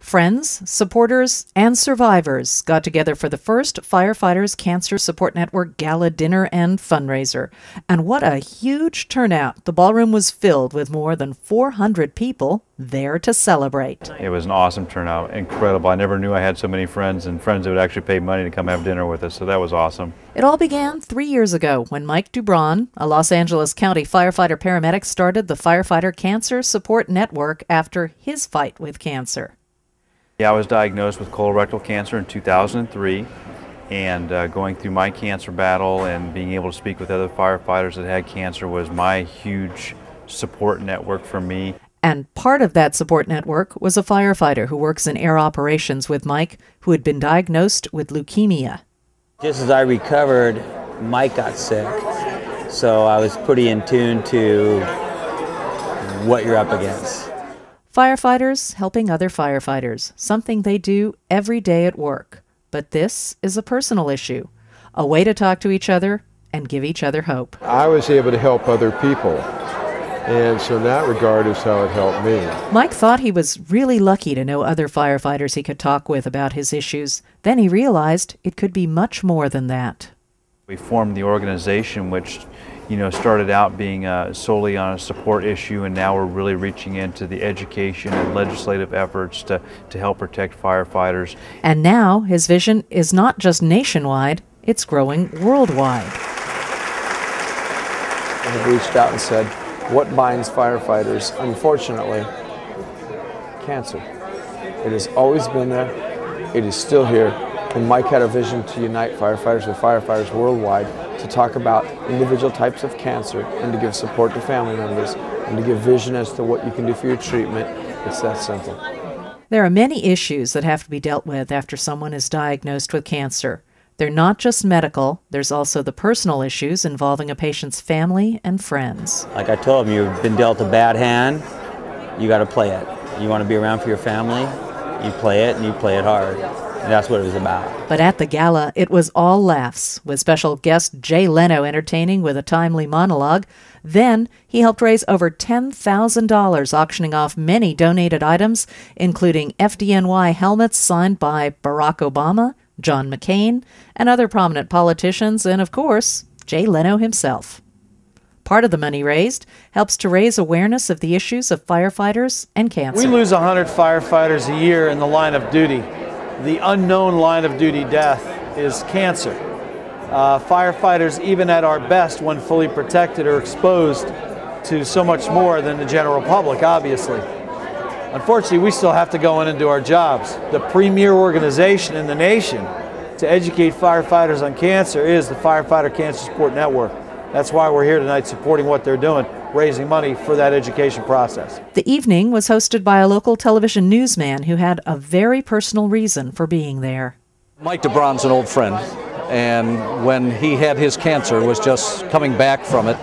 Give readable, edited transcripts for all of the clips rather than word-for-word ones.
Friends, supporters, and survivors got together for the first Firefighters Cancer Support Network Gala Dinner and Fundraiser. And what a huge turnout. The ballroom was filled with more than 400 people there to celebrate. It was an awesome turnout, incredible. I never knew I had so many friends and friends that would actually pay money to come have dinner with us, so that was awesome. It all began 3 years ago when Mike Dubron, a Los Angeles County firefighter paramedic, started the Firefighter Cancer Support Network after his fight with cancer. Yeah, I was diagnosed with colorectal cancer in 2003, and going through my cancer battle and being able to speak with other firefighters that had cancer was my huge support network for me. And part of that support network was a firefighter who works in air operations with Mike, who had been diagnosed with leukemia. Just as I recovered, Mike got sick, so I was pretty in tune to what you're up against. Firefighters helping other firefighters, something they do every day at work. But this is a personal issue, a way to talk to each other and give each other hope. I was able to help other people, and so in that regard is how it helped me. Mike thought he was really lucky to know other firefighters he could talk with about his issues. Then he realized it could be much more than that. We formed the organization, which started out being solely on a support issue, and now we're really reaching into the education and legislative efforts to help protect firefighters. And now his vision is not just nationwide, it's growing worldwide. I have reached out and said, what binds firefighters? Unfortunately, cancer. It has always been there. It is still here. And Mike had a vision to unite firefighters with firefighters worldwide, to talk about individual types of cancer and to give support to family members and to give vision as to what you can do for your treatment. It's that simple. There are many issues that have to be dealt with after someone is diagnosed with cancer. They're not just medical, there's also the personal issues involving a patient's family and friends. Like I told him, you've been dealt a bad hand, you got to play it. You want to be around for your family, you play it and you play it hard. And that's what it was about. But at the gala, it was all laughs, with special guest Jay Leno entertaining with a timely monologue. Then he helped raise over $10,000, auctioning off many donated items, including FDNY helmets signed by Barack Obama, John McCain, and other prominent politicians, and of course, Jay Leno himself. Part of the money raised helps to raise awareness of the issues of firefighters and cancer. We lose 100 firefighters a year in the line of duty. The unknown line of duty death is cancer. Firefighters, even at our best when fully protected, are exposed to so much more than the general public, obviously. Unfortunately, we still have to go in and do our jobs. The premier organization in the nation to educate firefighters on cancer is the Firefighter Cancer Support Network. That's why we're here tonight, supporting what they're doing, raising money for that education process. The evening was hosted by a local television newsman who had a very personal reason for being there. Mike Dubron's an old friend, and when he had his cancer, was just coming back from it,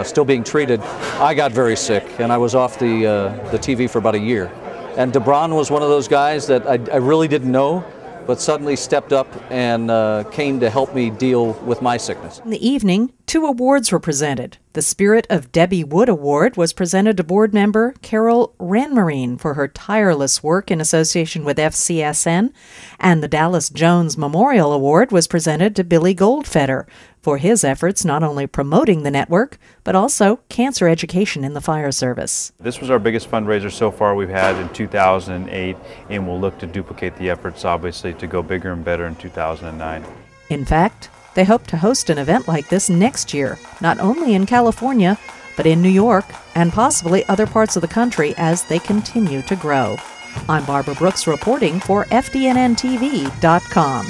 still being treated, I got very sick, and I was off the TV for about a year. And Dubron was one of those guys that I really didn't know, but suddenly stepped up and came to help me deal with my sickness. In the evening, 2 awards were presented. The Spirit of Debbie Wood Award was presented to board member Carol Ranmarine for her tireless work in association with FCSN, and the Dallas Jones Memorial Award was presented to Billy Goldfeder for his efforts not only promoting the network, but also cancer education in the fire service. This was our biggest fundraiser so far we've had in 2008, and we'll look to duplicate the efforts, obviously, to go bigger and better in 2009. In fact, they hope to host an event like this next year, not only in California, but in New York and possibly other parts of the country as they continue to grow. I'm Barbara Brooks reporting for FDNNTV.com.